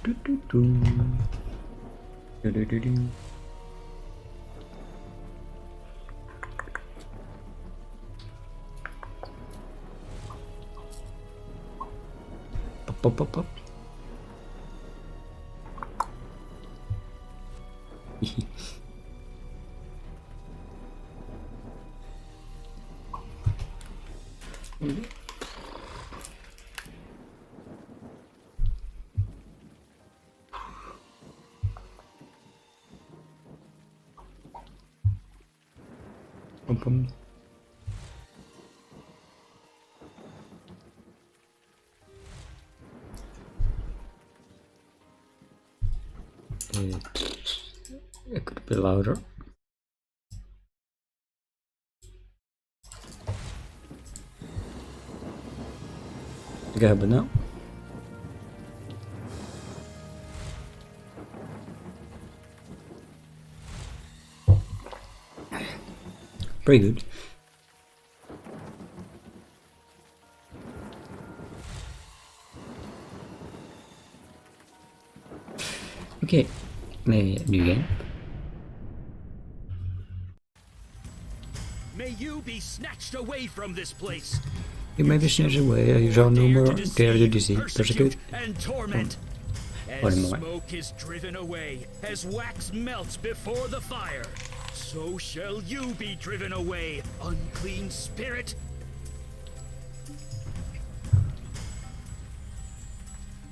Pop, pop, pop. Pum, pum. It could be louder. Okay, but now. Pretty good. Okay, maybe new game. May you be snatched away from this place. You may be snatched away, you shall no more dare to deceive, persecute, and torment. One As more. smoke is driven away, as wax melts before the fire, so shall you be driven away, unclean spirit.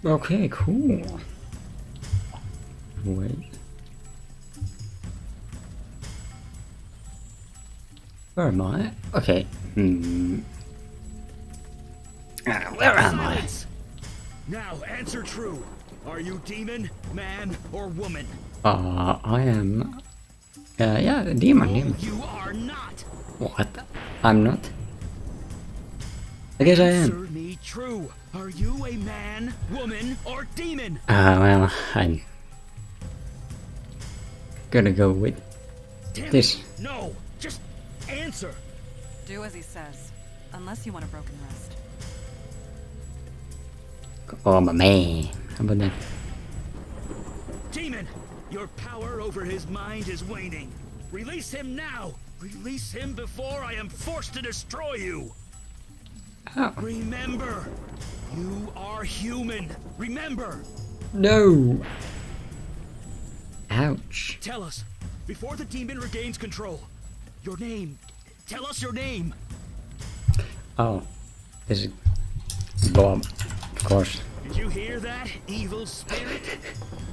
Okay, cool. Wait. Where am I? Okay. Where am I? Silence. Now answer true. Are you demon, man, or woman? I am. Yeah, a demon. No, you are not. What? I'm not? I guess I am. Answer me true. Are you a man, woman, or demon? Well, I'm gonna go with Damn this. it. No, just answer. Do as he says, unless you want a broken wrist. Oh, my man. How about that? Demon, your power over his mind is waning. Release him now. Release him before I am forced to destroy you. Oh. Remember, you are human. Remember. No. Ouch. Tell us, before the demon regains control, your name. Tell us your name. Oh. This is Bob, of course. Did you hear that, evil spirit?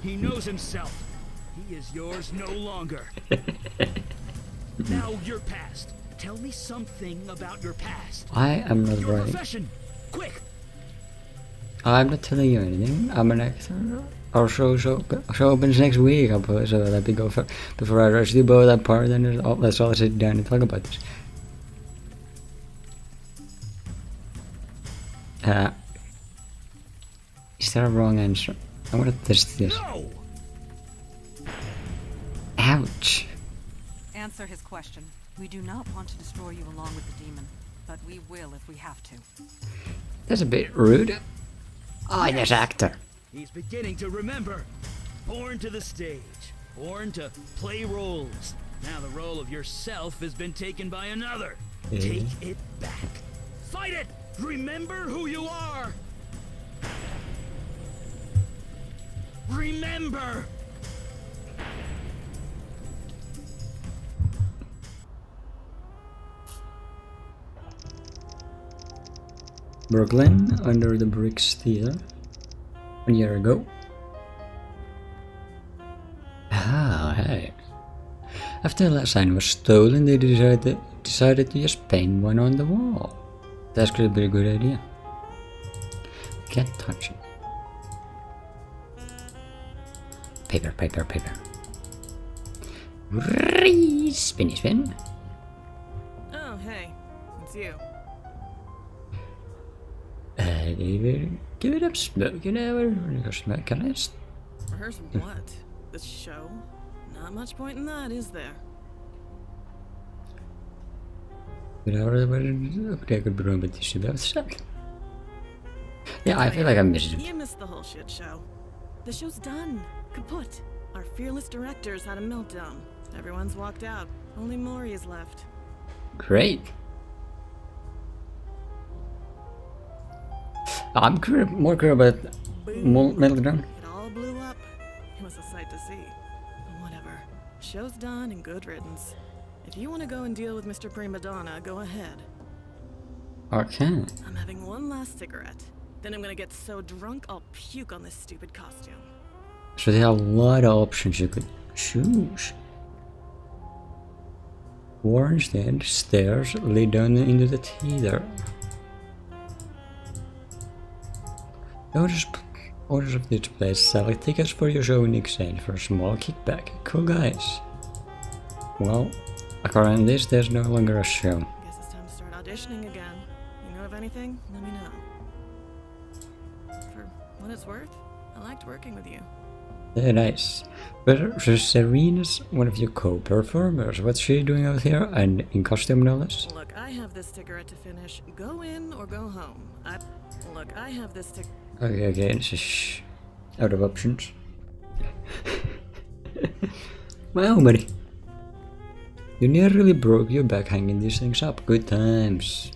He knows himself. He is yours no longer. Now your past. Tell me something about your past. I am not Your right. profession. Quick. I'm not telling you anything. I'm an actor. Our show opens next week. So let me go for, before I rush the boat apart. And let's all sit down and talk about this. Is there a wrong answer? I want to test this. No. Ouch. Answer his question. We do not want to destroy you along with the demon, but we will if we have to. That's a bit rude. Oh, yes, actor. He's beginning to remember. Born to the stage. Born to play roles. Now the role of yourself has been taken by another. Take it back. Fight it! Remember who you are! Remember! Brooklyn, under the bricks theater. 1 year ago. Ah, hey. After the last sign was stolen, they decided to just paint one on the wall. That's could be a good idea. Can't touch it. Paper, paper, paper. Spinny spin. Oh, hey, it's you. Give it up, smoke, you know, can I just... Rehearse what? The show? Not much point in that, is there? Okay, I could be wrong, but you should be upset. Yeah, I feel like I missed it. You missed the whole shit show. The show's done. Kaput. Our fearless directors had a meltdown. Everyone's walked out. Only Maury is left. Great. I'm more curious about meltdown. It all blew up. It was a sight to see. But whatever. Show's done and good riddance. If you want to go and deal with Mr. Prima Donna, go ahead. Okay. I'm having one last cigarette. Then I'm gonna get so drunk I'll puke on this stupid costume. So there are a lot of options you could choose. Warren's Dead stairs lead down into the theater. Owners of this place sell tickets for your show in exchange for a small kickback. Cool guys. Well, according to this, there's no longer a show. Guess it's time to start auditioning again. You know of anything? Let me know. For what it's worth, I liked working with you. Yeah, nice. But Serena's one of your co-performers. What's she doing out here? And in costume, no less? Look, I have this cigarette to finish. Go in or go home. Look, I have this ticket. Okay, this is out of options. Well, buddy. You nearly broke your back hanging these things up. Good times.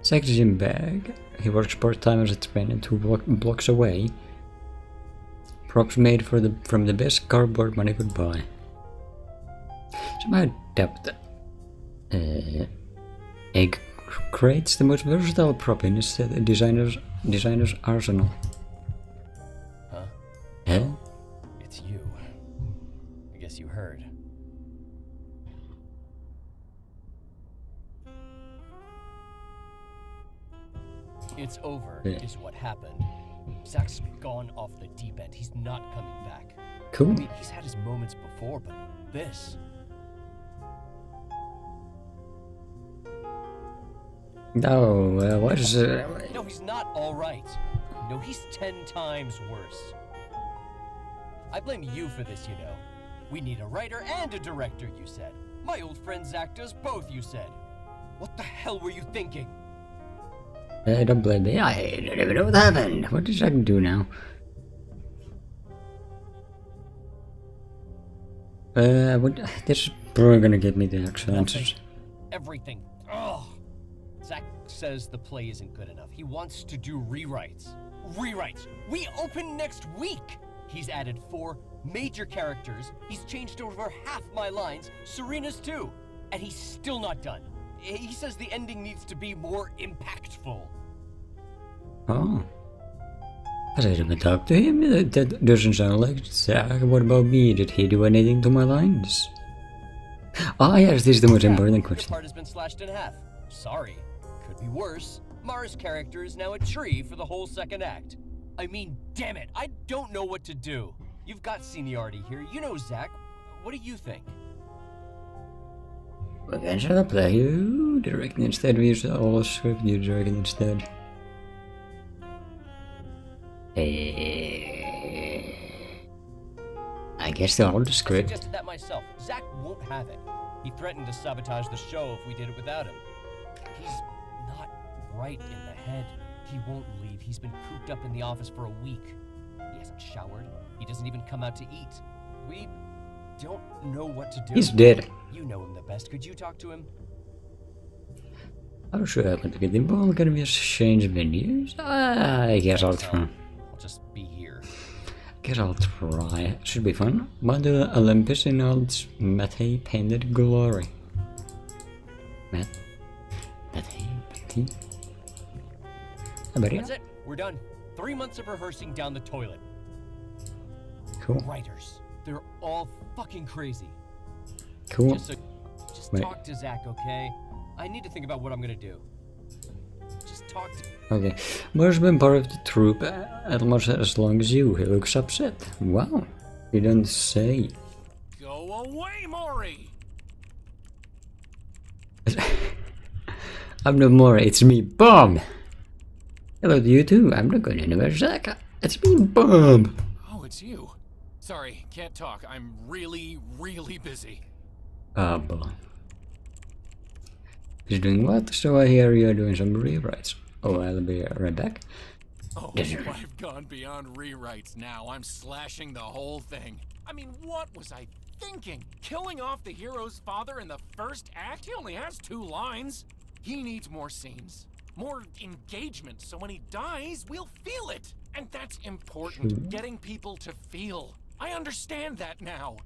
Zach's in bag. He works part-time as a trainer 2 blocks away. Props made from the best cardboard money could buy. Somehow doubt that. Egg crates, the most versatile prop in this designer's arsenal. Huh? Huh? It's you. I guess you heard. It's over, Yeah. is what happened. Zach's gone off the deep end. He's not coming back. Cool. I mean, he's had his moments before, but this... No, what is it? No, he's not alright. No, he's 10 times worse. I blame you for this, you know. We need a writer and a director, you said. My old friend Zach does both, you said. What the hell were you thinking? Don't blame me. I don't even know what happened. What does I do now? This is probably gonna get me the actual answers. Everything. Ugh. Zach says the play isn't good enough. He wants to do rewrites. Rewrites! We open next week! He's added 4 major characters. He's changed over half my lines. Serena's too. And he's still not done. He says the ending needs to be more impactful. Oh. I didn't even talk to him. That doesn't sound like Zach. What about me? Did he do anything to my lines? Ah, yes, this is the most important The question. part has been slashed in half. Sorry. Could be worse. Mara's character is now a tree for the whole second act. I mean, damn it, I don't know what to do. You've got seniority here. You know Zach. What do you think? Okay, shut up there. You direct instead. We use all script. You direct instead. I guess they're all the I script. suggested that myself. Zach won't have it. He threatened to sabotage the show if we did it without him. He's not right in the head. He won't leave. He's been cooped up in the office for a week. He hasn't showered. He doesn't even come out to eat. We don't know what to do. He's dead. You know him the best. Could you talk to him? How should I happen to get involved? Gonna be a change venues? I guess I'll try. I'll just be here. Guess I'll try. Should be fun. Mother Olympus in all its matte painted glory. Matte? That's it. We're done. 3 months of rehearsing down the toilet. Cool. Writers. They're all fucking crazy. Cool. Just Wait. talk to Zach, okay? I need to think about what I'm gonna do. Just talk to... Okay. Moore's been part of the troupe almost as long as you. He looks upset. Wow. You don't say. Go away, Maury! I'm no more. It's me, Bob. Hello to you too. I'm not going anywhere, Zach. It's me, Bob. Oh, it's you. Sorry, can't talk. I'm really, really busy. Bob. He's doing what? So I hear you're doing some rewrites. Oh, I'll be right back. Oh, I've gone beyond rewrites now. I'm slashing the whole thing. I mean, what was I thinking? Killing off the hero's father in the first act? He only has 2 lines. He needs more scenes, more engagement, so when he dies, we'll feel it. And that's important, getting people to feel. I understand that now.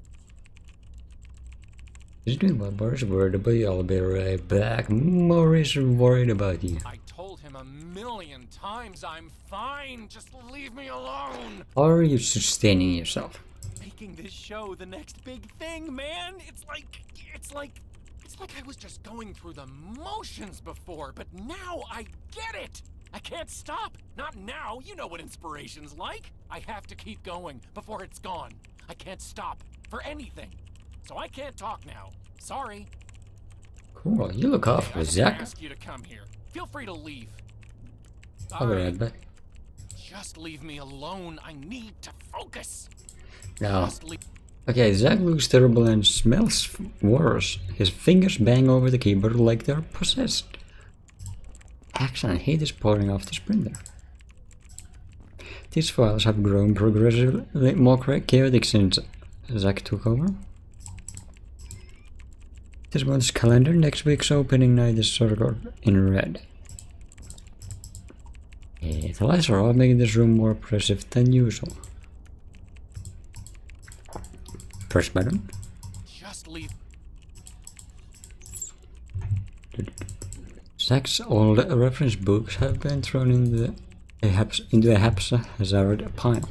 He's doing what Boris worried about you. I'll be right back. Maurice is worried about you. I told him 1,000,000 times I'm fine. Just leave me alone. How are you sustaining yourself? Making this show the next big thing, man. It's like I was just going through the motions before, but now I get it. I can't stop. Not now. You know what inspiration's like. I have to keep going before it's gone. I can't stop for anything. So I can't talk now. Sorry. Cool. You look awful, I Zach. ask you to come here. Feel free to leave. I'll be right back. Just leave me alone. I need to focus. Now. Just leave. Okay, Zach looks terrible and smells worse. His fingers bang over the keyboard like they're possessed. Action and heat is pouring off the printer. These files have grown progressively more chaotic since Zach took over. This month's calendar, next week's opening night is circled in red. The lights are off, making this room more oppressive than usual. Press button. Just leave. Zach's old reference books have been thrown into a haphazard pile.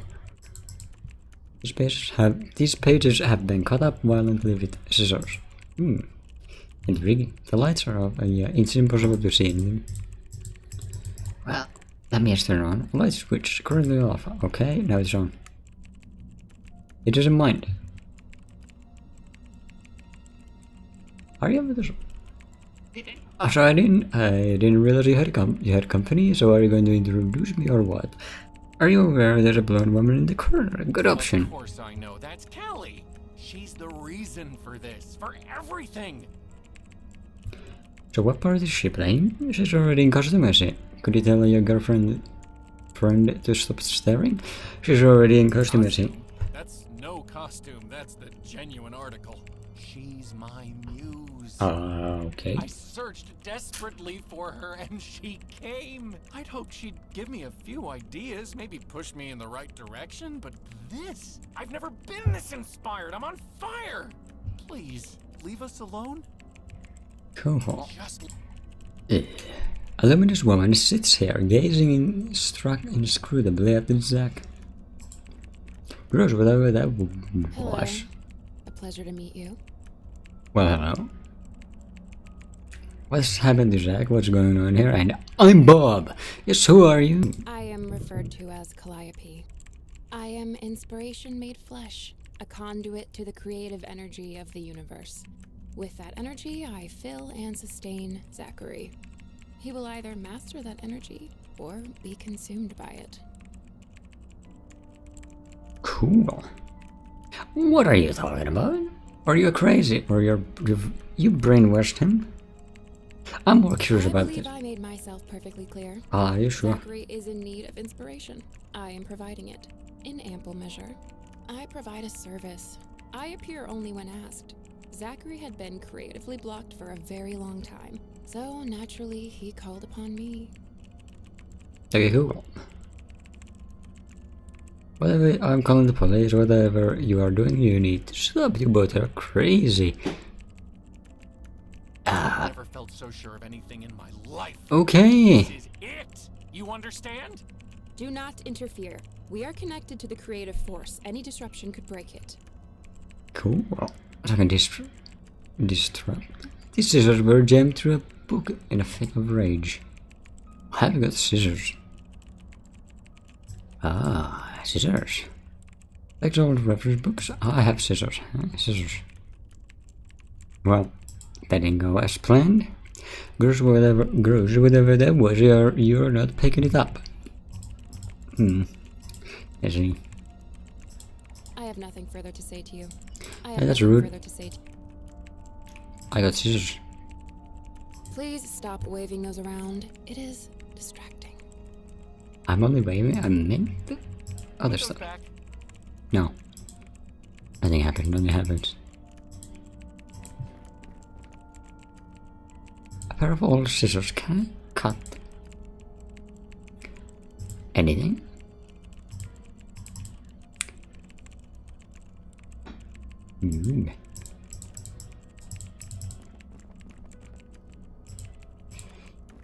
These pages have been cut up violently with scissors. Intriguing. The lights are off and it's impossible to see anything. Well, let me just turn on. The light switch is currently off. Okay, now it's on. It doesn't mind. Are you over this? So I didn't realize you had company, so are you going to introduce me or what? Are you aware there's a blonde woman in the corner? Good option. Of course I know. That's Kelly. She's the reason for this, for everything. So what part is she playing? She's already in costume, I see. Could you tell your friend to stop staring? She's already in costume, I see. That's no costume. That's the genuine article. She's my muse. Okay. I searched desperately for her and she came. I'd hoped she'd give me a few ideas, maybe push me in the right direction, but this... I've never been this inspired. I'm on fire. Please, leave us alone. Cool. Just... A luminous woman sits here, gazing inscrutably at Zach. Gross, whatever that was. Hello. A pleasure to meet you. Well, hello. What's happened to Zach? What's going on here? And I'm Bob! Yes, who are you? I am referred to as Calliope. I am inspiration made flesh, a conduit to the creative energy of the universe. With that energy, I fill and sustain Zachary. He will either master that energy or be consumed by it. Cool. What are you talking about? Are you crazy? Or you brainwashed him? I'm more curious about this. I believe I made myself perfectly clear. Are you sure? Zachary is in need of inspiration. I am providing it, in ample measure. I provide a service. I appear only when asked. Zachary had been creatively blocked for a very long time, so naturally he called upon me. Okay, cool. Whatever, I'm calling the police. Whatever you are doing, you need to stop. You both are crazy. I've never felt so sure of anything in my life. Okay. This is it. You understand? Do not interfere. We are connected to the creative force. Any disruption could break it. Cool. I can disrupt. These scissors were jammed through a book in a fit of rage. I have got scissors. Ah, scissors. Like old reference books, I have scissors. Scissors. Well, that didn't go as planned. Gross, whatever that was, you're not picking it up. I see. I have nothing further to say to you. Hey, that's rude. I got scissors. Please stop waving those around. It is distracting. I'm only waving. I meant the other Goes stuff. back. No. Nothing happened. Nothing happened. A pair of old scissors. Can I cut anything?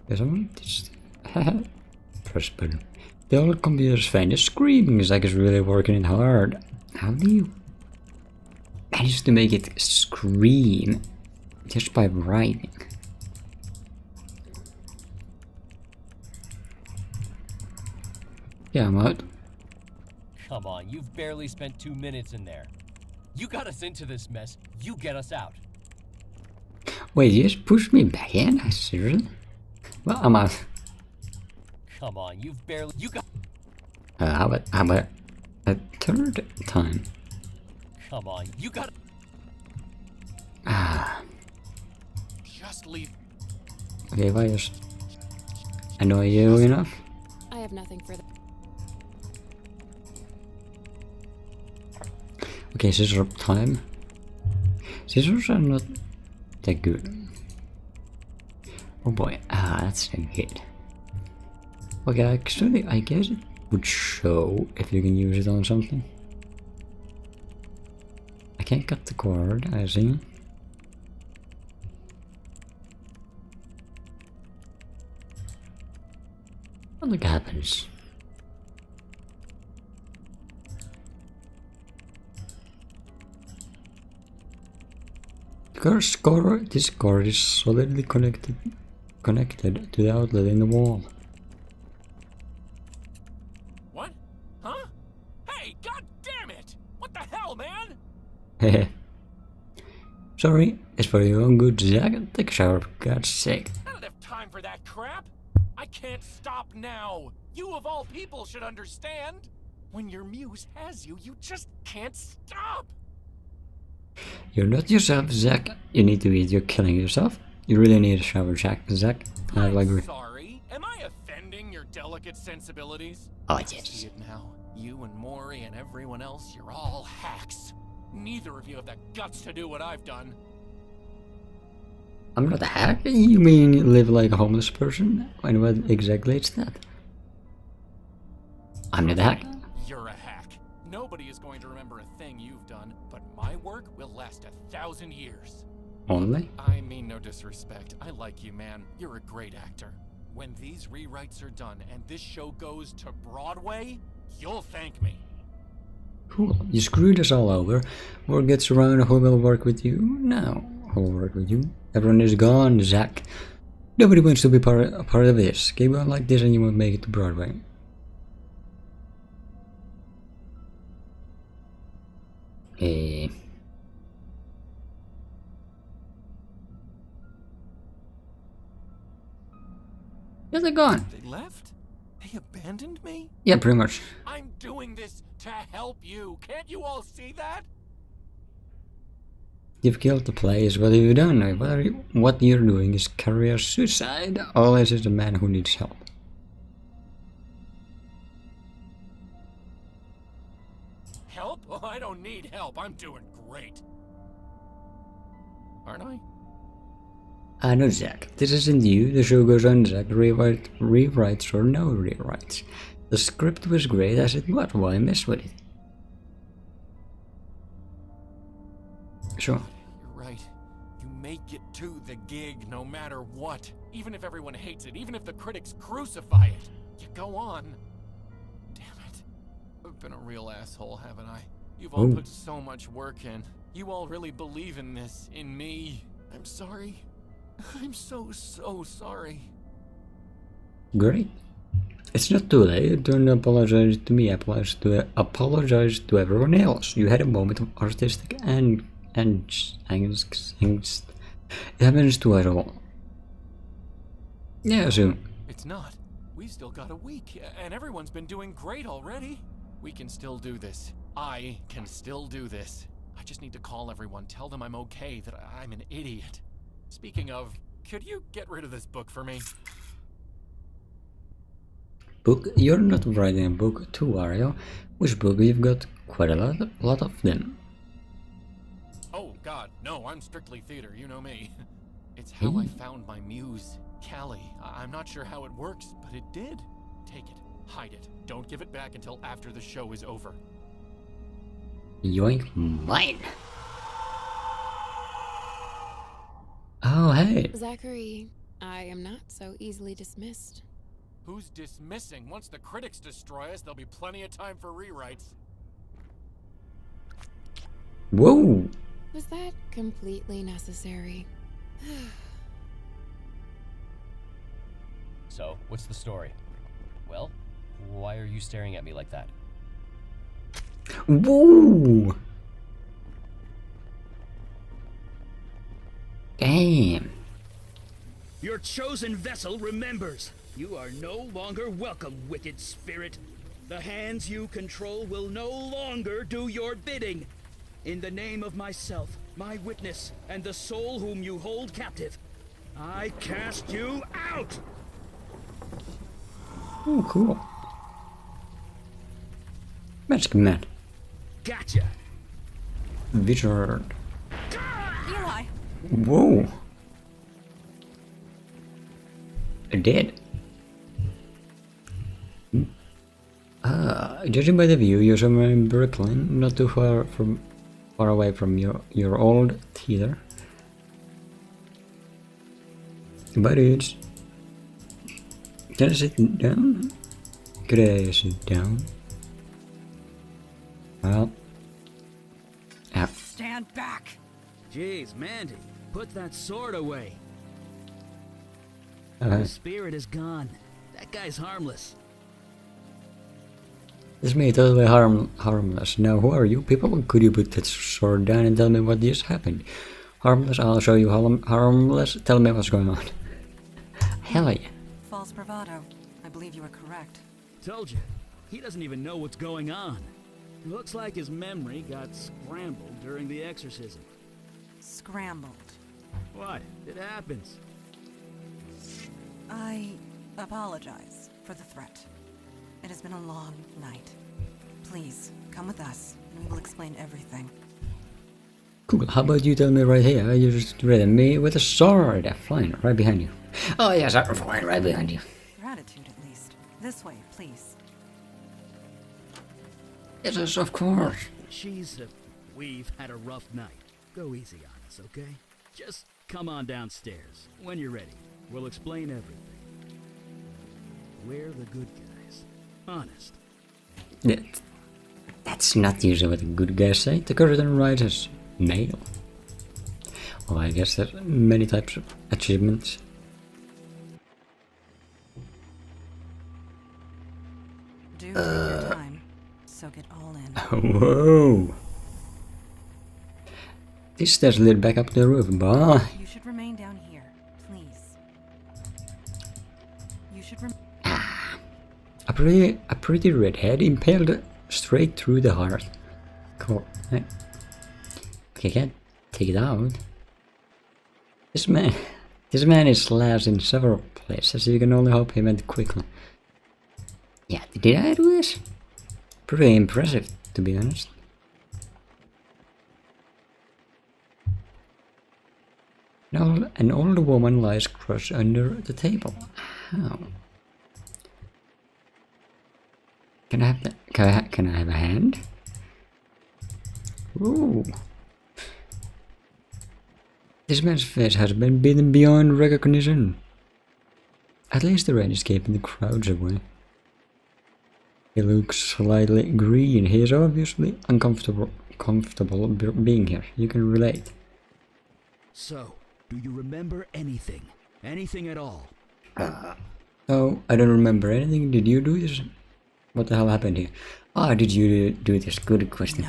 There's someone just press button. The old computer's fan is screaming. Zach is really working it hard. How do you manage to make it scream just by writing? Yeah, I'm out. Come on, you've barely spent 2 minutes in there. You got us into this mess, you get us out. Wait, you just pushed me back in? Seriously? Well, I'm out. Come on, you've barely. You got. How about a third time? Come on, you got. Just leave. Okay, if I just annoy you enough. I have nothing further. Okay, scissors time. Scissors are not that good. Oh boy, that's not good. Okay, actually, I guess it would show if you can use it on something. I can't cut the cord, I see. What happens? This cord is solidly connected to the outlet in the wall. What? Huh? Hey, god damn it! What the hell, man? Hehe. Sorry, it's for your own good, Zach. Take a shower, for God's sake. I don't have time for that crap. I can't stop now. You of all people should understand. When your muse has you, you just can't stop. You're not yourself, Zach. You need to eat. You're killing yourself. You really need a shower, Zach. I I'm agree. sorry. Am I offending your delicate sensibilities? Oh, I yes. see it now. You and Maury and everyone else, you're all hacks. Neither of you have the guts to do what I've done. I'm not a hack. You mean you live like a homeless person? And what exactly is that? I'm not a hack. You're a hack. Nobody is going to remember a thing you've done, but my work will last 1,000 years. Only? I mean no disrespect. I like you, man. You're a great actor. When these rewrites are done and this show goes to Broadway, you'll thank me. Cool. You screwed us all over. Word gets around, who will work with you? No. Who will work with you? Everyone is gone, Zach. Nobody wants to be a part of this. Keep on like this and you won't make it to Broadway. Eh. Yeah, they're gone. They left? They abandoned me? Yeah, pretty much. I'm doing this to help you. Can't you all see that? You've killed the players. What have you done? What you're doing is career suicide. All this is a man who needs help. Help? Oh, I don't need help. I'm doing great. Aren't I? I know, Zach. This isn't you. The show goes on, Zach. Rewrites or no rewrites. The script was great as it was. Why mess with it? Sure. You're right. You make it to the gig no matter what. Even if everyone hates it, even if the critics crucify it. You go on. Damn it. I've been a real asshole, haven't I? You've all put so much work in. You all really believe in this, in me. I'm sorry. I'm so sorry. Great. It's not too late. Don't apologize to me. Apologize to everyone else. You had a moment of artistic angst. It happens to us all. Yeah, soon. It's not. We've still got a week, and everyone's been doing great already. We can still do this. I can still do this. I just need to call everyone, tell them I'm okay, that I'm an idiot. Speaking of, could you get rid of this book for me? book? You're not writing a book too, are you? Which book? You've got quite a lot of them. Oh God, no, I'm strictly theater, you know me. It's how I found my muse, Callie. I'm not sure how it works, but it did. Take it, hide it. Don't give it back until after the show is over. Yoink, mine. Oh, hey. Zachary, I am not so easily dismissed. Who's dismissing? Once the critics destroy us, there'll be plenty of time for rewrites. Whoa. Was that completely necessary? So, what's the story? Well, why are you staring at me like that? Whoa. Damn. Your chosen vessel remembers. You are no longer welcome, wicked spirit. The hands you control will no longer do your bidding. In the name of myself, my witness, and the soul whom you hold captive, I cast you out! Oh, cool. Magic man. Gotcha! Wizard. Eli! Whoa. Dead. Judging by the view, you're somewhere in Brooklyn, not too far away from your old theater. But it's... Can I sit down? Could I sit down? Well... Stand back! Jeez, Mandy, put that sword away. Uh, The spirit is gone. That guy's harmless. This me totally harmless. Now who are you people? Could you put that sword down and tell me what just happened? Harmless, I'll show you harmless. Tell me what's going on. Hell yeah. False bravado. I believe you are correct. Told you, he doesn't even know what's going on. Looks like his memory got scrambled during the exorcism. Scrambled. What? It happens. I apologize for the threat. It has been a long night. Please, come with us, and we will explain everything. Cool, how about you tell me right here? You just threatened me with a sword. Fine, right behind you. Oh yes, I'm fine, right behind you. Gratitude, at least. This way, please. Yes, of course. We've had a rough night. Go easy on us, okay? Just come on downstairs. When you're ready, we'll explain everything. We're the good guys. Honest. That's not usually what the good guys say. The curtain rises male. Well, I guess there's many types of achievements. Do take your time. Soak it all in. Whoa! This stairs lead back up to the roof, but You should remain down here, please. You should a pretty redhead impaled straight through the heart. Cool. Hey. Okay, can't take it out. This man is slashed in several places, so you can only hope he went quickly. Yeah, did I do this? Pretty impressive, to be honest. An old woman lies crushed under the table. How? Can I have that? Can I have a hand? Ooh. This man's face has been beaten beyond recognition. At least the rain is keeping the crowds away. He looks slightly green. He is obviously uncomfortable being here. You can relate. So, do you remember anything? Anything at all? Oh, I don't remember anything. Did you do this? What the hell happened here? Ah, did you do this? Good question.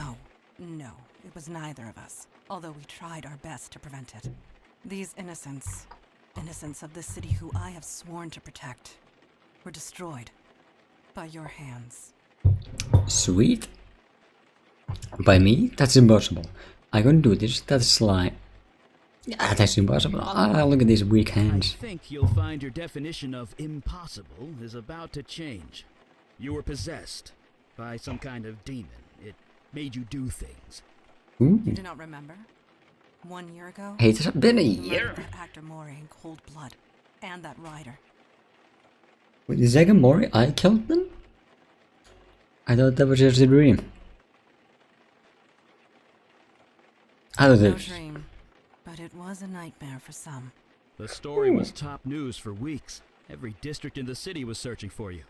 No, it was neither of us. Although we tried our best to prevent it. These innocents of the city who I have sworn to protect, were destroyed by your hands. Sweet. By me? That's impossible. I couldn't do this. That's sly. Ah, that's impossible. Ah, look at these weak I hands. think you'll find your definition of impossible is about to change. You were possessed by some kind of demon. It made you do things. Ooh. You do not remember? 1 year ago? Hey, it's been a you murdered year. that actor Mori in cold blood. And that rider. With Zaga Mori, I killed them? I thought that was just a dream. I thought No that. dream. But it was a nightmare for some. The story was top news for weeks. Every district in the city was searching for you.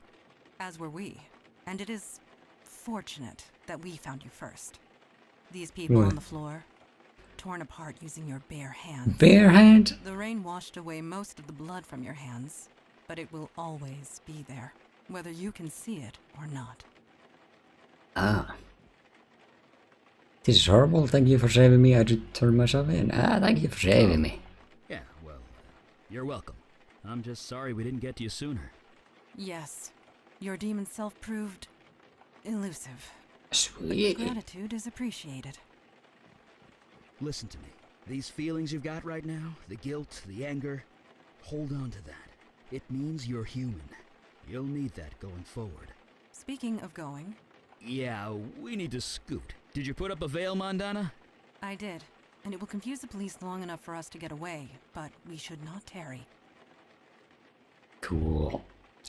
As were we. And it is fortunate that we found you first. These people What? on the floor, torn apart using your bare hands. Bare hand? The rain washed away most of the blood from your hands, but it will always be there, whether you can see it or not. Ah. This is horrible. Thank you for saving me. I just turned myself in. Ah, thank you for saving me. Yeah, well, you're welcome. I'm just sorry we didn't get to you sooner. Yes, your demon self proved elusive. Sweet. Gratitude is appreciated. Listen to me. These feelings you've got right now, the guilt, the anger, hold on to that. It means you're human. You'll need that going forward. Speaking of going, Yeah, we need to scoot. Did you put up a veil, Mondana? I did, and it will confuse the police long enough for us to get away, but we should not tarry. Cool.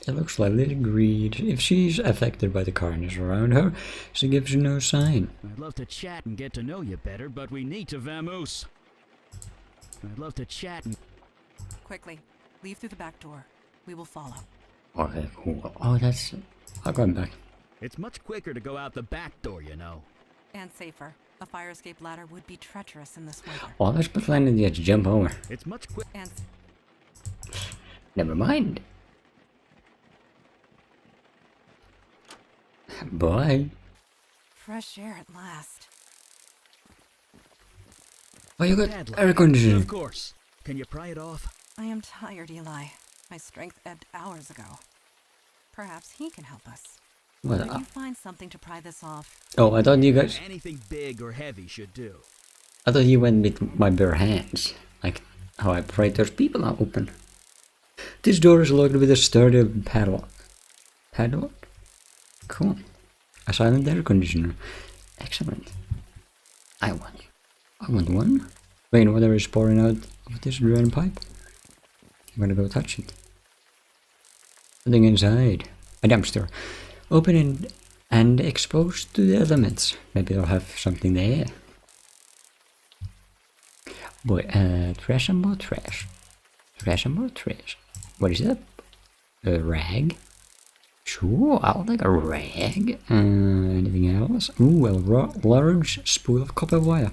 It looks like Lady agreed. If she's affected by the carnage around her, she gives you no sign. I'd love to chat and get to know you better, but we need to vamoose. I'd love to chat and... Quickly, leave through the back door. We will follow. Okay, cool. Oh, that's... I'll go back. It's much quicker to go out the back door, you know. And safer. A fire escape ladder would be treacherous in this weather. Oh, let's put landing the edge to jump over. It's much quick. And Never mind. Bye. fresh air at last. Oh, you got Padlock. air conditioning. Of course. Can you pry it off? I am tired, Eli. My strength ebbed hours ago. Perhaps he can help us. What? Could you find something to pry this off? Oh, I thought you guys... Anything big or heavy should do. I thought you went with my bare hands. Like how I prayed those people are open. This door is locked with a sturdy padlock. Padlock? Cool. A silent air conditioner. Excellent. I want one. Rainwater is pouring out of this drain pipe. I'm gonna go touch it. Something inside. A dumpster. Open and exposed to the elements. Maybe they'll have something there. Boy, trash and more trash. Trash and more trash. What is that? A rag? Sure, I'll take a rag. Anything else? Ooh, a large spool of copper wire.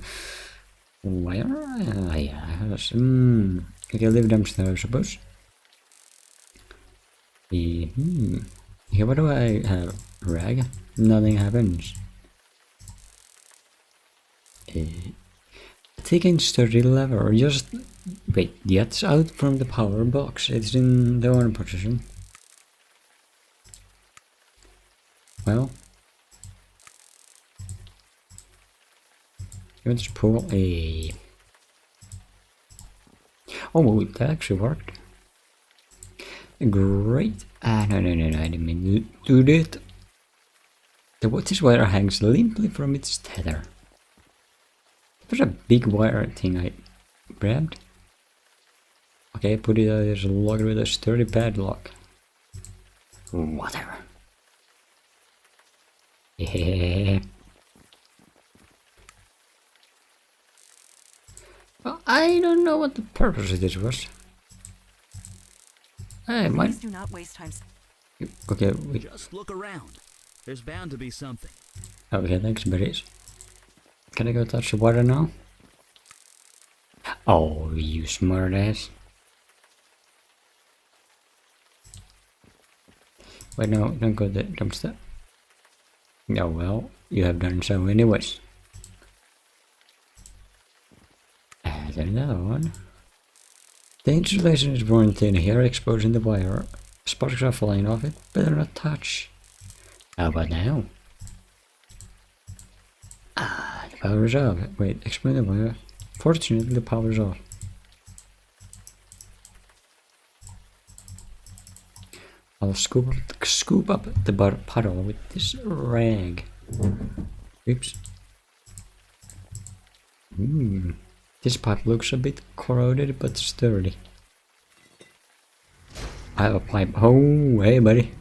Wire? Yes. Okay, leave them there, I suppose. Here, what do I have? Rag? Nothing happens. Take and sturdy lever, or just wait, that's out from the power box. It's in the on position. Well, let's pull a... Oh, that actually worked. Great. No, I didn't mean to do that. This wire hangs limply from its tether. There's a big wire thing I grabbed. Okay, put it as locked with a sturdy padlock. Whatever. Yeah. Well, I don't know what the purpose of this was. Hey, mine. Please do not waste time. Okay, wait. Just look around. There's bound to be something. Okay, thanks, buddies. Can I go touch the water now? Oh, you smart ass. Wait, no, don't go to the dumpster. Oh well, you have done so anyways. And another one. The insulation is worn thin here, exposing the wire. Sparks are flying off it, better not touch. How about now? The power is off. Wait, explain the wire. Fortunately, the power is off. I'll scoop up the puddle with this rag. Oops. This pipe looks a bit corroded but sturdy. I have a pipe. Oh, hey, buddy.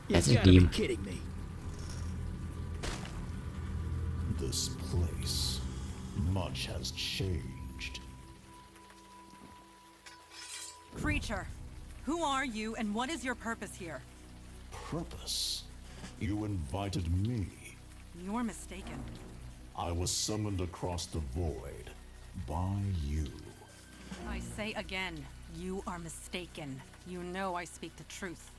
That's a You gotta be demon. kidding me. This place, much has changed. Creature, who are you and what is your purpose here? Purpose? You invited me. You're mistaken. I was summoned across the void by you. I say again, you are mistaken. You know I speak the truth.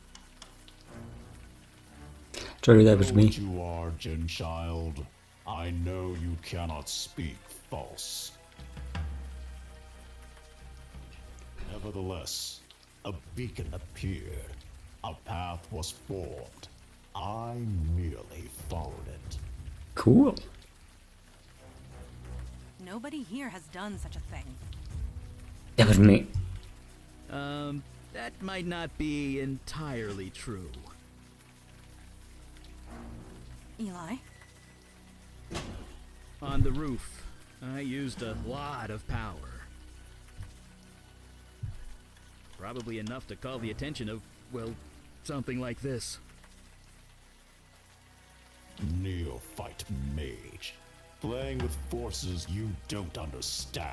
Sorry, that was Know me. what you are, Jin child. I know you cannot speak false. Nevertheless, a beacon appeared. A path was formed. I merely followed it. Cool. Nobody here has done such a thing. That was me. That might not be entirely true. Eli? On the roof, I used a lot of power. Probably enough to call the attention of, well, something like this. Neophyte mage. Playing with forces you don't understand.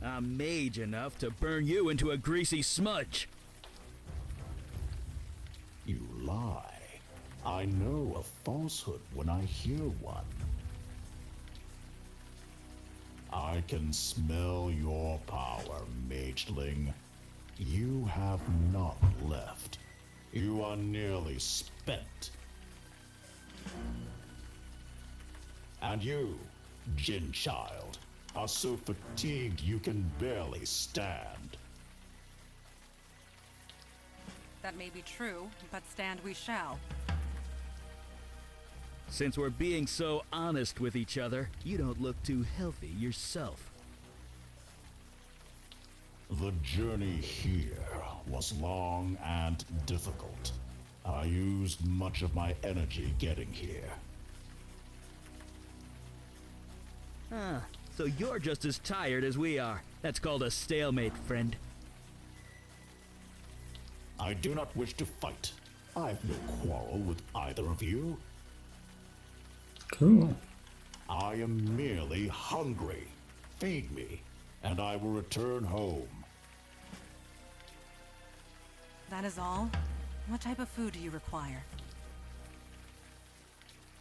I'm mage enough to burn you into a greasy smudge. You lie. I know a falsehood when I hear one. I can smell your power, mageling. You have none left. You are nearly spent. And you, Jin child, are so fatigued you can barely stand. That may be true, but stand we shall. Since we're being so honest with each other, you don't look too healthy yourself. The journey here was long and difficult. I used much of my energy getting here. Ah, so you're just as tired as we are. That's called a stalemate, friend. I do not wish to fight. I have no quarrel with either of you. Cool. I am merely hungry. Feed me, and I will return home. That is all? What type of food do you require?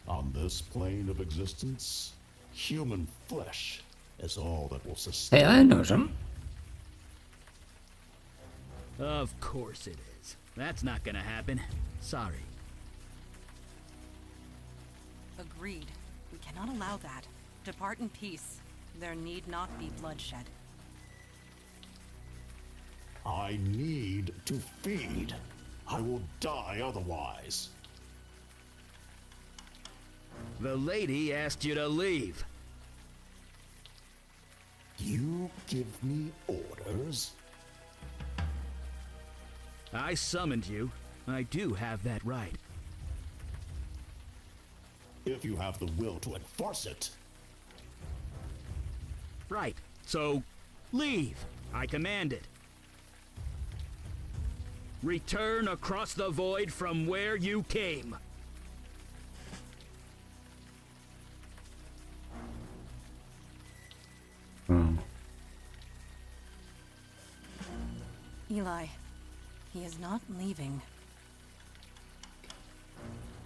On this plane of existence, human flesh is all that will sustain. Hey, I know some. Of course it is. That's not gonna happen. Sorry. Agreed. We cannot allow that. Depart in peace. There need not be bloodshed. I need to feed. I will die otherwise. The lady asked you to leave. You give me orders? I summoned you. I do have that right. If you have the will to enforce it. Right. So, leave. I command it. Return across the void from where you came. Eli, he is not leaving.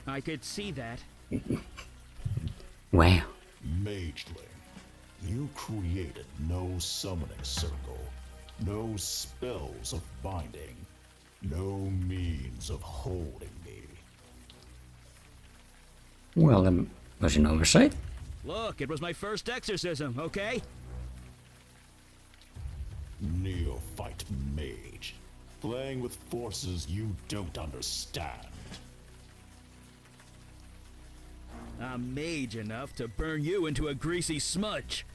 I could see that. Wow. Mageling, you created no summoning circle, no spells of binding, no means of holding me. Well, that was an oversight. Look, it was my first exorcism, okay? Neophyte mage, playing with forces you don't understand. I'm mage enough to burn you into a greasy smudge.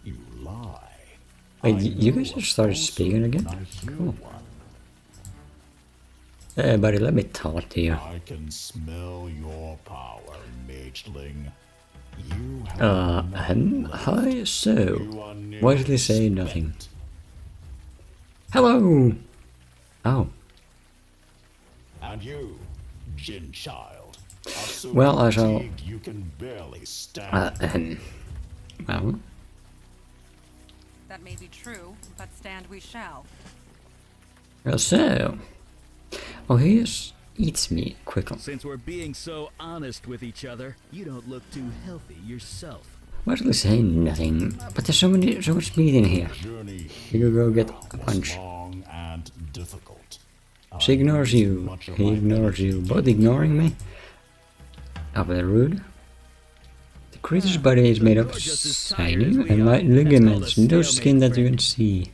You lie. Wait, you guys just started speaking again? Cool. Hey, buddy, let me talk to you. I can smell your power, mageling. You have Hi, so, You are nearly why did they say nothing? spent. Hello! Oh, And you, Jin child, are so Well, I shall- fatigued you can barely stand. well, That may be true, but stand we shall. well, so. Oh, he just eats me quickly. Since we're being so honest with each other, you don't look too healthy yourself. Why did they say nothing? But there's so much meat in here. Journey You could go get a was punch. long and difficult. She ignores used you. much of He my ignores energy you. to Both get ignoring me? How very rude. The creature's body is made of You're just as tired as sinew we and are. light That's ligaments, called a no stalemate, skin that you friend. can see.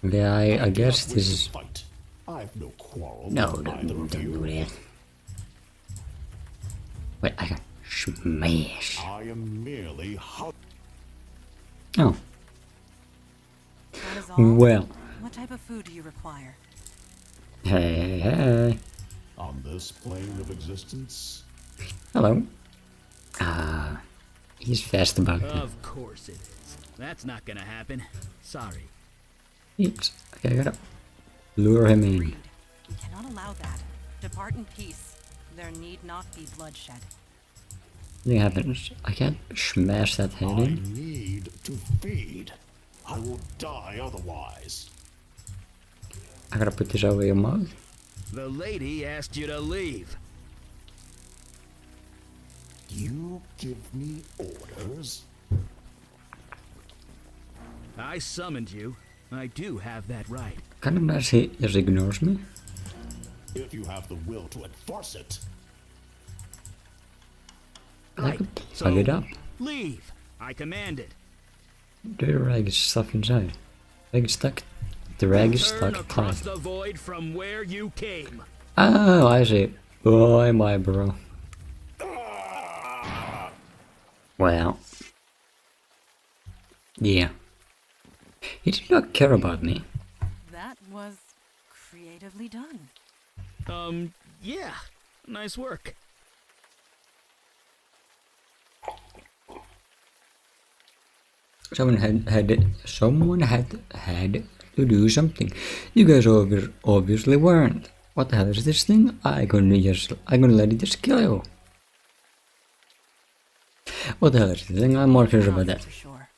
Yeah, I guess Not this with is... the fight. I have no quarrel No, with don't either of do you. that. Wait, I can smash. I am merely Oh, That is all. well. What type of food do you require? Hey. on this plane of existence. Hello. He's fast about it. Of course it is. That's not gonna happen. Sorry. Oops. Okay, I gotta lure him in. Agreed. We cannot allow that. Depart in peace. There need not be bloodshed. Nothing happens. I can't smash that head I in. need to feed. I will die otherwise. I gotta put this over your mouth. The lady asked you to leave. You give me orders? I summoned you. I do have that right. Kind of nice he just ignores me. If you have the will to enforce it. I could plug it up. Leave. I command it. The rag is stuck inside. Rag is stuck. The rag is Turn stuck across tight. the void from where you came. Oh, I see. Oh, my bro. Well. Yeah. He did not care about me. That was creatively done. Yeah. Nice work. Someone had to do something. You guys obviously weren't. What the hell is this thing? I'm gonna let it just kill you. What the hell is this thing? I'm more curious about Not that. for sure.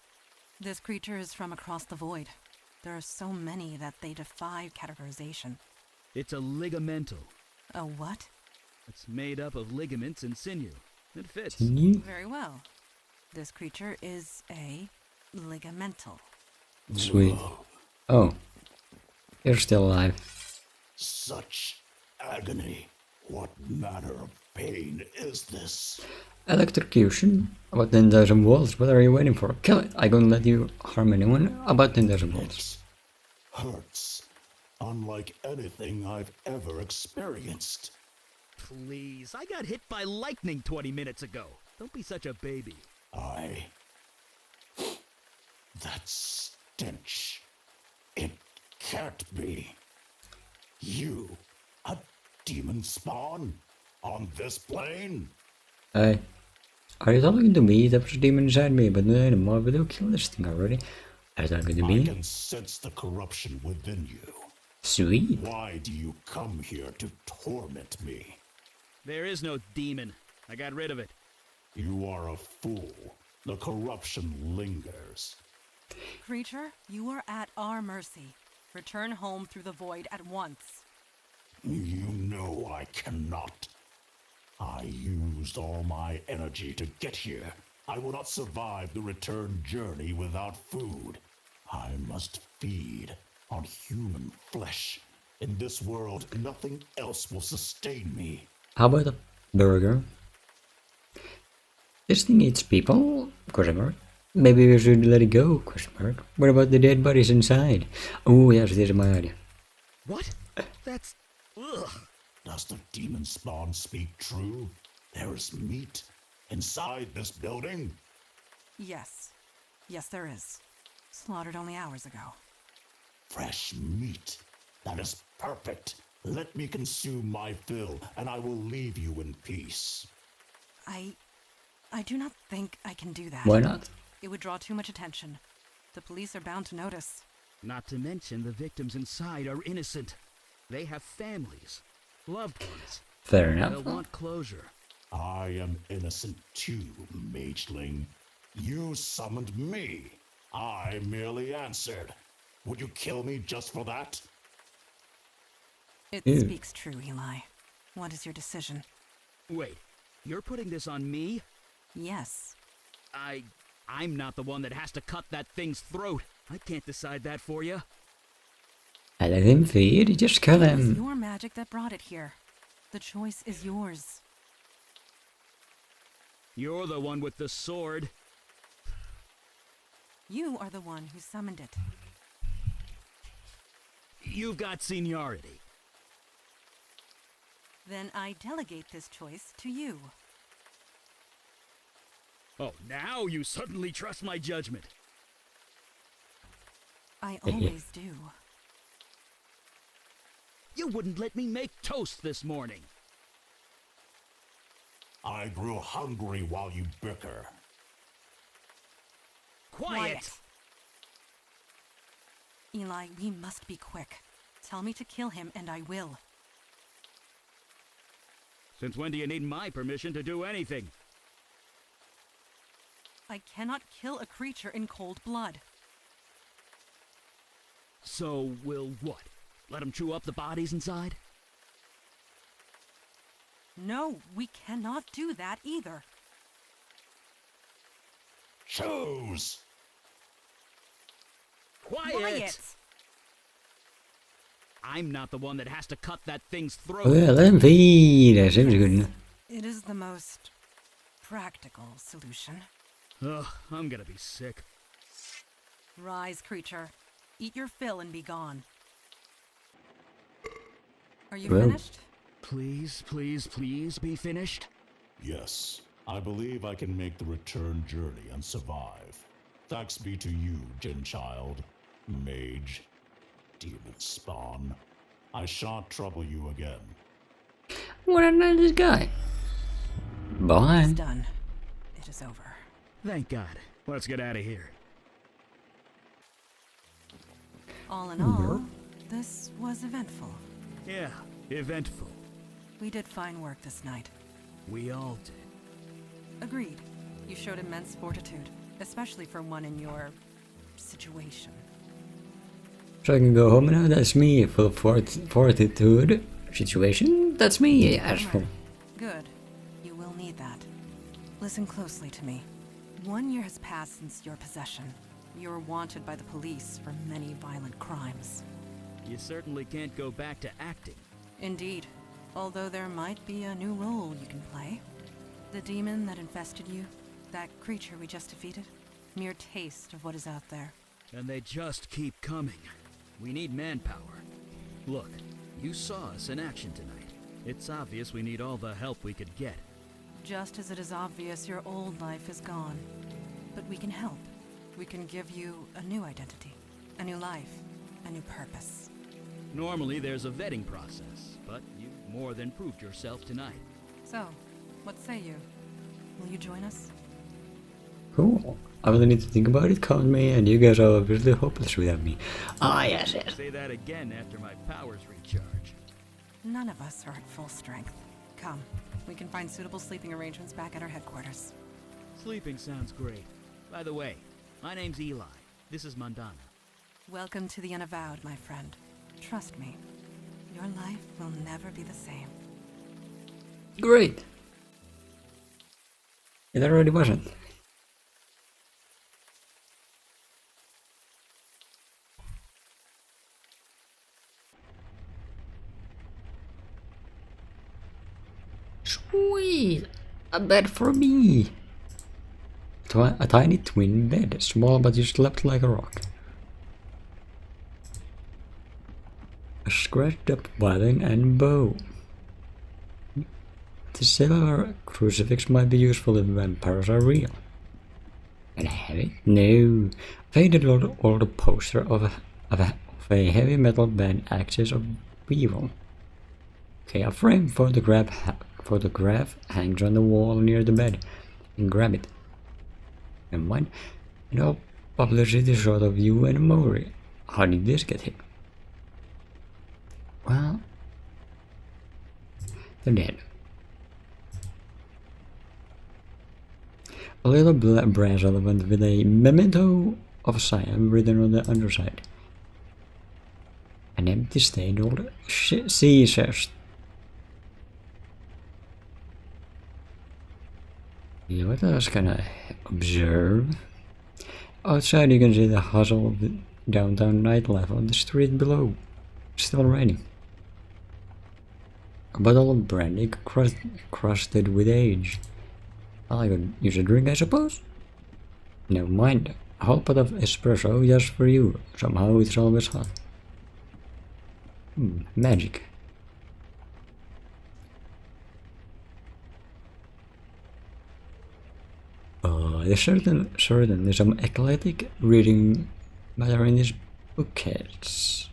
This creature is from across the void. There are so many that they defy categorization. It's a ligamental. A what? It's made up of ligaments and sinew. It fits. Can you? Very well. This creature is a ligamental. Sweet. Oh. You're still alive. Such agony. What manner of pain is this? Electrocution? About 10,000 volts. What are you waiting for? Kill it. I gonna let you harm anyone. About 10,000 volts. It hurts. Unlike anything I've ever experienced. Please, I got hit by lightning 20 minutes ago. Don't be such a baby. That stench. It can't be. You, a demon spawn? On this plane? Hey. Are you talking to me? That was a demon inside me, but no more video. Kill this thing already. Are you talking to I me? can sense the corruption within you. Sweet. Why do you come here to torment me? There is no demon. I got rid of it. You are a fool. The corruption lingers. Creature, you are at our mercy. Return home through the void at once. You know I cannot. I used all my energy to get here. I will not survive the return journey without food. I must feed on human flesh. In this world, nothing else will sustain me. How about a burger? This thing eats people? Question mark. Maybe we should let it go? Question mark. What about the dead bodies inside? Oh yes, this is my idea. What? That's... Ugh. Does the demon spawn speak true? There is meat inside this building? Yes. Yes, there is. Slaughtered only hours ago. Fresh meat. That is perfect. Let me consume my fill, and I will leave you in peace. I do not think I can do that. Why not? It would draw too much attention. The police are bound to notice. Not to mention the victims inside are innocent. They have families, loved ones. Fair They'll enough. want closure. I am innocent too, mageling. You summoned me. I merely answered. Would you kill me just for that? It Ew. speaks true, Eli. What is your decision? Wait, you're putting this on me? Yes. I'm not the one that has to cut that thing's throat. I can't decide that for you. I let him feed, just kill It was him. your magic that brought it here. The choice is yours. You're the one with the sword. You are the one who summoned it. You've got seniority. Then I delegate this choice to you. Oh, now you suddenly trust my judgment. I always do. You wouldn't let me make toast this morning. I grew hungry while you bicker. Quiet! Eli, we must be quick. Tell me to kill him and I will. Since when do you need my permission to do anything? I cannot kill a creature in cold blood. So we'll what? Let him chew up the bodies inside? No, we cannot do that either. Choose! Quiet! I'm not the one that has to cut that thing's throat. Oh yeah, let him feed. That seems good enough. It is the most practical solution. Ugh, I'm gonna be sick. Rise, creature. Eat your fill and be gone. Are you Well. finished? Please, please, please be finished. Yes, I believe I can make the return journey and survive. Thanks be to you, Jin Child, Mage, Demon Spawn. I shan't trouble you again. What a nice guy. Bye. It's done. It is over. Thank God. Let's get out of here. All in all, this was eventful. Yeah, eventful. We did fine work this night. We all did. Agreed. You showed immense fortitude, especially for one in your situation. So I can go home now? That's me. Full of fortitude. Situation? That's me. Asshole. Good. You will need that. Listen closely to me. 1 year has passed since your possession. You're wanted by the police for many violent crimes. You certainly can't go back to acting. Indeed. Although there might be a new role you can play. The demon that infested you, that creature we just defeated, mere taste of what is out there. And they just keep coming. We need manpower. Look, you saw us in action tonight. It's obvious we need all the help we could get. Just as it is obvious your old life is gone. But we can help. We can give you a new identity, a new life, a new purpose. Normally there's a vetting process, but you more than proved yourself tonight. So, what say you? Will you join us? Cool. I really need to think about it. Count me, and you guys are obviously hopeless without me. Ah, yes, yes. Say that again after my powers recharge. None of us are at full strength. Come, we can find suitable sleeping arrangements back at our headquarters. Sleeping sounds great. By the way, my name's Eli. This is Mandana. Welcome to the Unavowed, my friend. Trust me, your life will never be the same. Great. It already wasn't. Sweet! A bed for me! A tiny twin bed, small but you slept like a rock. A scratched up violin and bow. The silver crucifix might be useful if vampires are real. Can I have it? No. Faded old poster of a heavy metal band axis of evil. Okay, a frame photograph hangs on the wall near the bed. And grab it. Never mind. And I'll publicity shot of you and Mori. How did this get here? Well, they're dead. A little brass elephant with a memento of Siam written on the underside. An empty stained old sea chest. Yeah, what else can I observe? Outside you can see the hustle of the downtown nightlife on the street below. Still raining. A bottle of brandy crusted with age. Well, I could use a drink, I suppose? Never mind. A whole pot of espresso just for you. Somehow it's always hot. Magic. There's certainly some eclectic reading matter in these bookcase.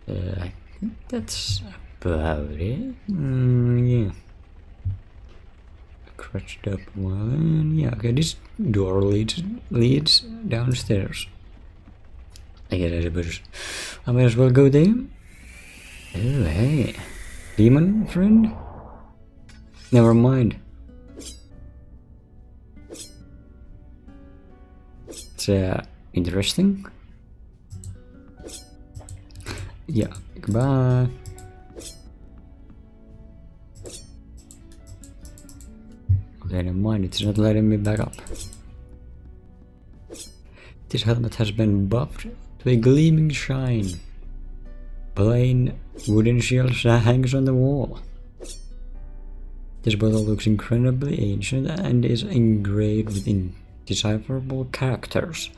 I think that's about it. Yeah. Scratched up one. Yeah, okay, this door leads downstairs. I guess I might as well go there. Oh, hey. Demon friend? Never mind. It's interesting. Yeah, goodbye. Okay, never mind, it's not letting me back up. This helmet has been buffed to a gleaming shine. Plain wooden shield hangs on the wall. This bottle looks incredibly ancient and is engraved with indecipherable characters.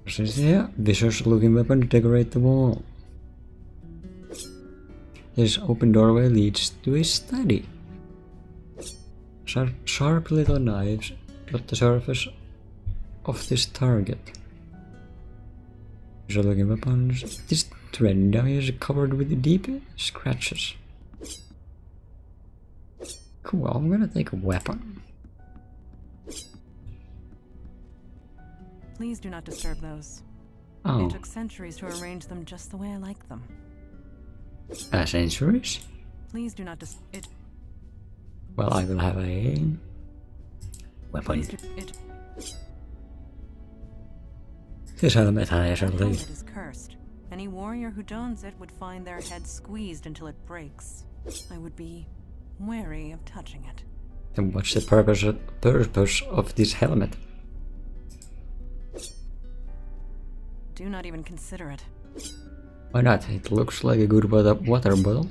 Yeah, vicious looking weapon to decorate the wall. This open doorway leads to a study. Sharp little knives dot the surface of this target. Vicious looking weapons. This thread down here is covered with deep scratches. Cool, I'm gonna take a weapon. Please do not disturb those. Oh. It took centuries to arrange them just the way I like them. Centuries? Please do not Well, I will have a weapon. This helmet I shall leave. It is cursed. Any warrior who dons it would find their head squeezed until it breaks. I would be wary of touching it. Then what's the purpose of this helmet? Do not even consider it. Why not? It looks like a good water bottle.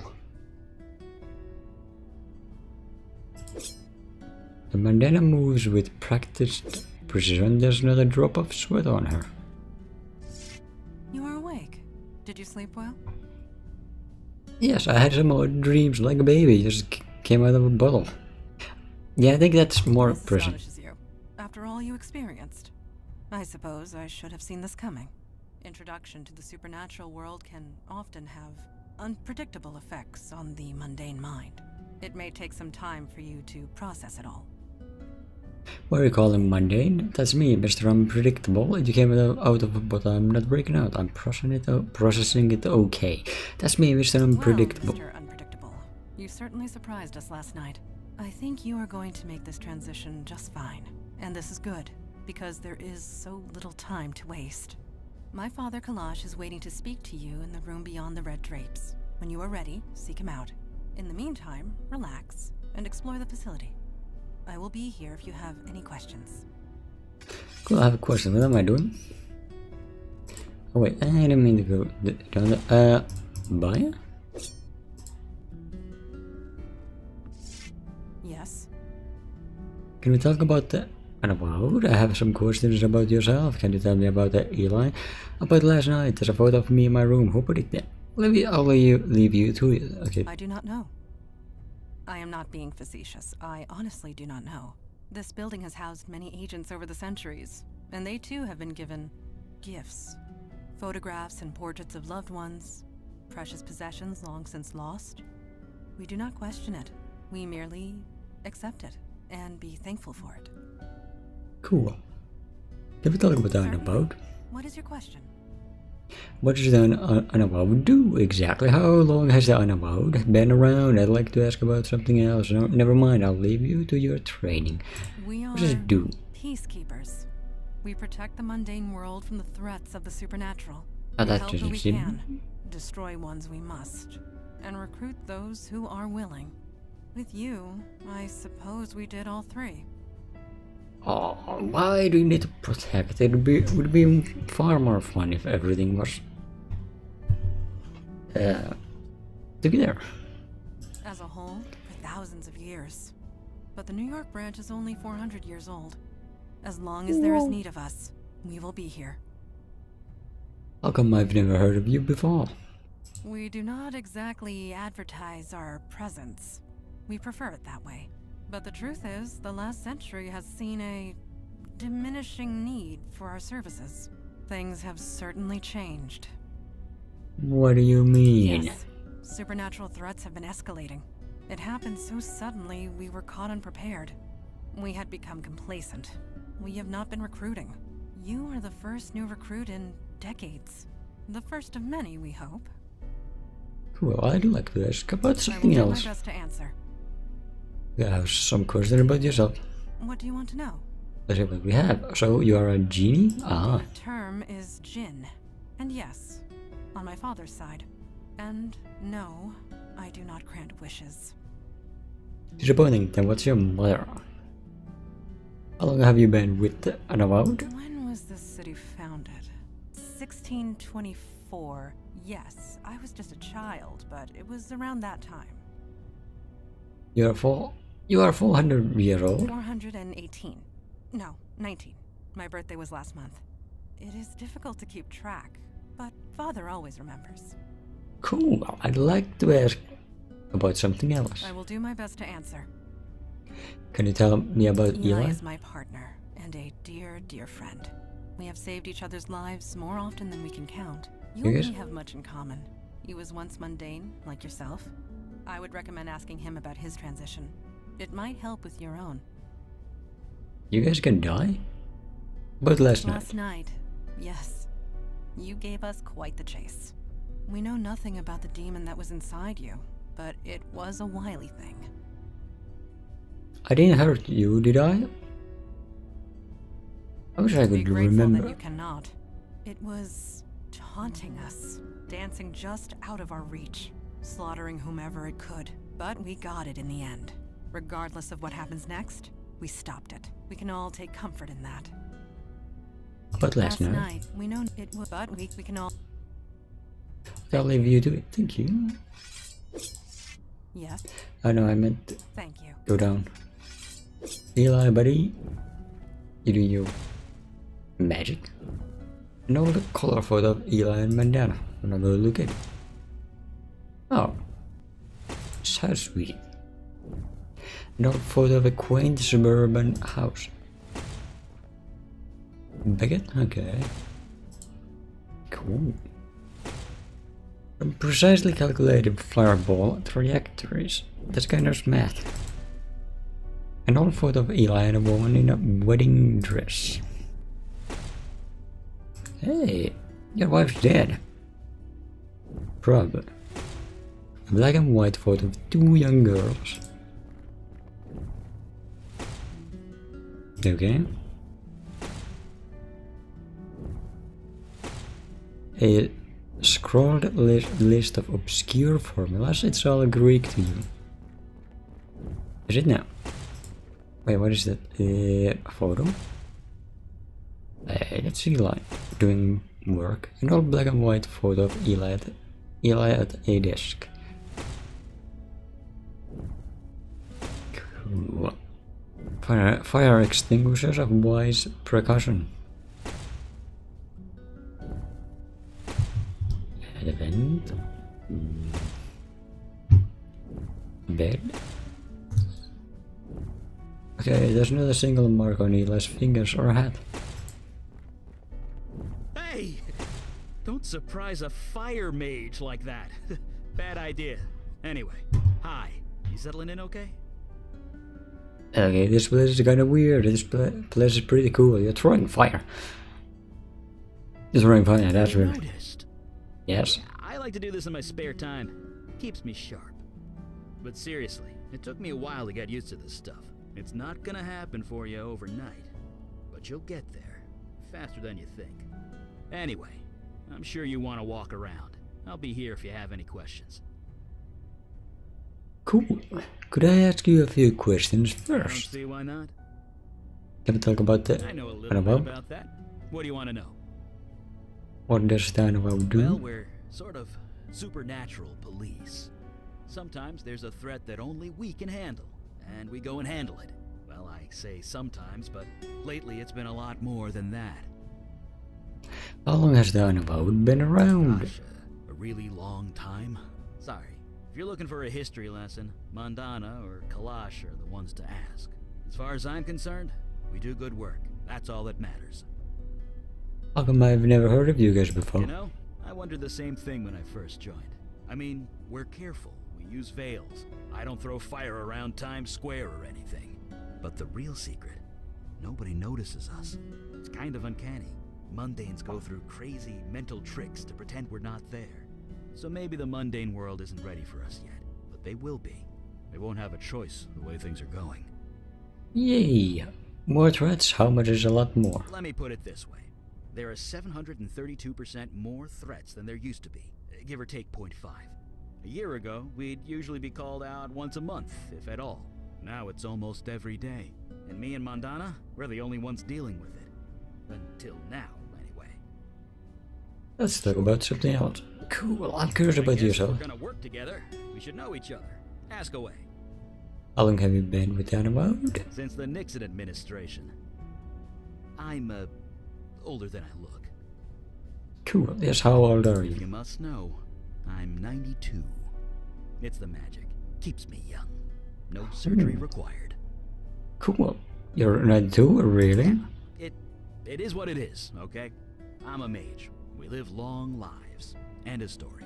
The bandana moves with practiced precision. There's not a drop of sweat on her. You are awake. Did you sleep well? Yes, I had some odd dreams like a baby just came out of a bottle. Yeah, I think that's more This present. astonishes you. After all you experienced. I suppose I should have seen this coming. Introduction to the supernatural world can often have unpredictable effects on the mundane mind. It may take some time for you to process it all. What do you call him, mundane? That's me, Mr. Unpredictable. You came out of a bottle. I'm not breaking out. I'm processing it okay. That's me, Mr. Unpredictable. Well, Mr. Unpredictable, you certainly surprised us last night. I think you are going to make this transition just fine. And this is good, because there is so little time to waste. My father Kalash is waiting to speak to you in the room beyond the red drapes. When you are ready, seek him out. In the meantime, relax and explore the facility. I will be here if you have any questions. Cool, I have a question. What am I doing? Oh wait, I didn't mean to go down the... Buyer? Yes? Can we talk about the... Unavowed? I have some questions about yourself. Can you tell me about the Eli? About last night, there's a photo of me in my room. Who put it there? I'll leave you to it. Okay. I do not know. I am not being facetious. I honestly do not know. This building has housed many agents over the centuries, and they too have been given gifts. Photographs and portraits of loved ones, precious possessions long since lost. We do not question it. We merely accept it and be thankful for it. Cool. Can we talk about the Unavowed? What is your question? What does the Unavowed do exactly? How long has the Unavowed been around? I'd like to ask about something else. No, never mind, I'll leave you to your training. We are What does it do? peacekeepers. We protect the mundane world from the threats of the supernatural. Oh, We that help doesn't who we seem- can, destroy ones we must, and recruit those who are willing. With you, I suppose we did all three. Oh, why do you need to protect? It would be far more fun if everything was together. As a whole, for thousands of years. But the New York branch is only 400 years old. As long as there is need of us, we will be here. How come I've never heard of you before? We do not exactly advertise our presence. We prefer it that way. But the truth is, the last century has seen a diminishing need for our services. Things have certainly changed. What do you mean? Yes, supernatural threats have been escalating. It happened so suddenly we were caught unprepared. We had become complacent. We have not been recruiting. You are the first new recruit in decades. The first of many, we hope. Cool, I'd like to ask about I will something do else. my best to answer. I have some question about yourself. What do you want to know? Let's see what we have. So, you are a genie? Ah. The term is Jinn. And yes, on my father's side. And no, I do not grant wishes. Disappointing, then what's your mother? How long have you been with Unavowed? When was this city founded? 1624. Yes, I was just a child, but it was around that time. You are 400 years old? 418. No, 19. My birthday was last month. It is difficult to keep track, but father always remembers. Cool, I'd like to ask about something else. I will do my best to answer. Can you tell me about Eli Eli? is my partner and a dear, dear friend. We have saved each other's lives more often than we can count. You and Yes. me have much in common. He was once mundane, like yourself. I would recommend asking him about his transition. It might help with your own. You guys can die? But last night. Last night, yes. You gave us quite the chase. We know nothing about the demon that was inside you, but it was a wily thing. I didn't hurt you, did I? I wish I Be could grateful remember. that you cannot. It was taunting us, dancing just out of our reach, slaughtering whomever it could. But we got it in the end. Regardless of what happens next, we stopped it. We can all take comfort in that. But last night. night, we know it was, but we can all. I'll leave you to it. Thank you. Yes, I know I meant to thank you. go down. Eli, buddy. You do your magic. And all the color photo of Eli and Mandana. I'm gonna go look at it. Oh. So sweet. Another photo of a quaint suburban house. Beckett? Okay. Cool. Precisely calculated fireball trajectories. That's kind of math. Another photo of Eli and a woman in a wedding dress. Hey, your wife's dead. Probably. A black and white photo of two young girls. Okay. A scrolled list of obscure formulas. It's all Greek to you. Is it now? Wait, what is that? A photo? That's Eli doing work. An old black and white photo of Eli at a desk. Cool. Fire extinguishers of wise precaution. Event. Bed. Okay, there's not a single mark on Eli's fingers or hat. Hey! Don't surprise a fire mage like that. Bad idea. Anyway, hi. You settling in okay? Okay, this place is kinda weird. This place is pretty cool. You're throwing fire. You're throwing fire, that's weird. Noticed. Yes. I like to do this in my spare time. Keeps me sharp. But seriously, it took me a while to get used to this stuff. It's not gonna happen for you overnight. But you'll get there. Faster than you think. Anyway, I'm sure you want to walk around. I'll be here if you have any questions. Cool. Could I ask you a few questions I don't first? see why not. Can we talk about the I know a little bit Unavowed? about that. What do you want to know? What does the Unavowed do? Well, we're sort of supernatural police. Sometimes there's a threat that only we can handle, and we go and handle it. Well, I say sometimes, but lately it's been a lot more than that. How long has the Unavowed been around? Gosh, a really long time. Sorry. If you're looking for a history lesson, Mandana or Kalash are the ones to ask. As far as I'm concerned, we do good work. That's all that matters. How come I've never heard of you guys before? You know, I wondered the same thing when I first joined. I mean, we're careful. We use veils. I don't throw fire around Times Square or anything. But the real secret, nobody notices us. It's kind of uncanny. Mundanes go through crazy mental tricks to pretend we're not there. So maybe the mundane world isn't ready for us yet, but they will be. They won't have a choice the way things are going. Yay! More threats, how much is a lot more? Let me put it this way. There are 732% more threats than there used to be, give or take 0.5. A year ago, we'd usually be called out once a month, if at all. Now it's almost every day. And me and Mandana, we're the only ones dealing with it. Until now, anyway. Let's talk about something else. Cool, I'm curious I about guess yourself. We're gonna work together. We should know each other. Ask away. How long have you been with the Unavowed? Since the Nixon administration. I'm, older than I look. Cool, yes, how old are If you you? must know, I'm 92. It's the magic. Keeps me young. No surgery required. Cool. You're 92, really? It is what it is, okay? I'm a mage. We live long lives. End of story.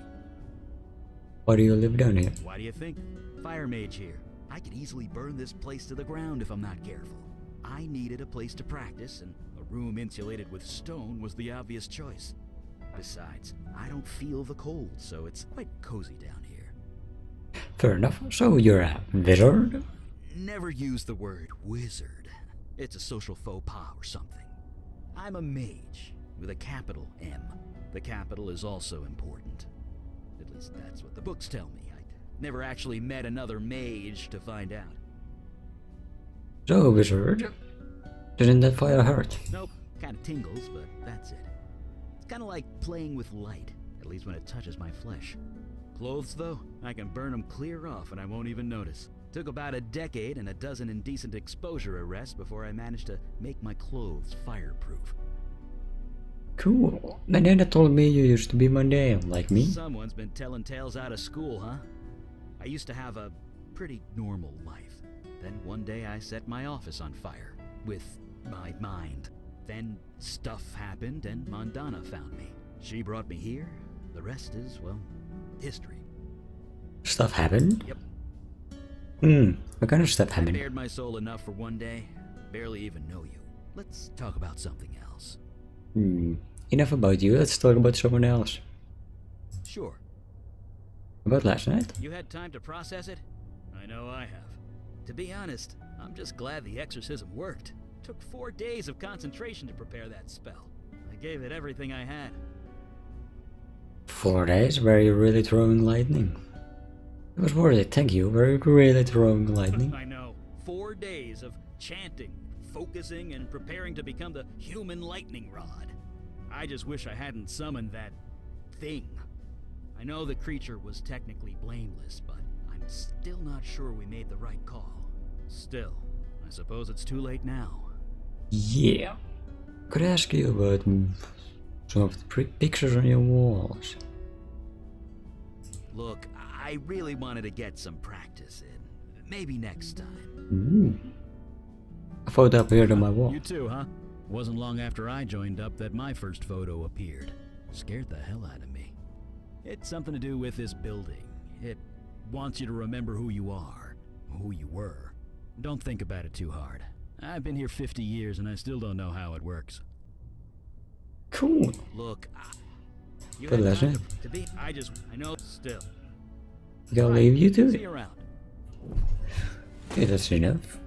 Why do you live down here? Why do you think? Fire mage here. I could easily burn this place to the ground if I'm not careful. I needed a place to practice, and a room insulated with stone was the obvious choice. Besides, I don't feel the cold, so it's quite cozy down here. Fair enough. So you're a wizard? Never use the word wizard. It's a social faux pas or something. I'm a mage, with a capital M. The capital is also important. At least that's what the books tell me. I never actually met another mage to find out. So, wizard, doesn't that fire hurt? Nope, kinda tingles, but that's it. It's kinda like playing with light, at least when it touches my flesh. Clothes, though, I can burn them clear off and I won't even notice. Took about a decade and a dozen indecent exposure arrests before I managed to make my clothes fireproof. Cool. My nana told me you used to be mundane, like me. Someone's been telling tales out of school, huh? I used to have a pretty normal life. Then one day I set my office on fire. With my mind. Then stuff happened and Mandana found me. She brought me here. The rest is, well, history. Stuff happened? Yep. What kind of stuff I happened? bared my soul enough for one day. Barely even know you. Let's talk about something else. Enough about you, let's talk about someone else. Sure. About last night? You had time to process it? I know I have. To be honest, I'm just glad the exorcism worked. Took 4 days of concentration to prepare that spell. I gave it everything I had. 4 days? Were you really throwing lightning? It was worth it, thank you. Were you really throwing lightning? I know. 4 days of chanting, focusing, and preparing to become the human lightning rod. I just wish I hadn't summoned that thing. I know the creature was technically blameless, but I'm still not sure we made the right call. Still, I suppose it's too late now. Yeah. Could I ask you about some of the pictures on your walls? Look, I really wanted to get some practice in. Maybe next time. A photo appeared on my wall. You too, huh? Wasn't long after I joined up that my first photo appeared. Scared the hell out of me. It's something to do with this building. It wants you to remember who you are, who you were. Don't think about it too hard. I've been here 50 years and I still don't know how it works. Cool. Look, you Good had lesson. time to be. I know still. I'll leave you to See it. you around. Okay, that's enough.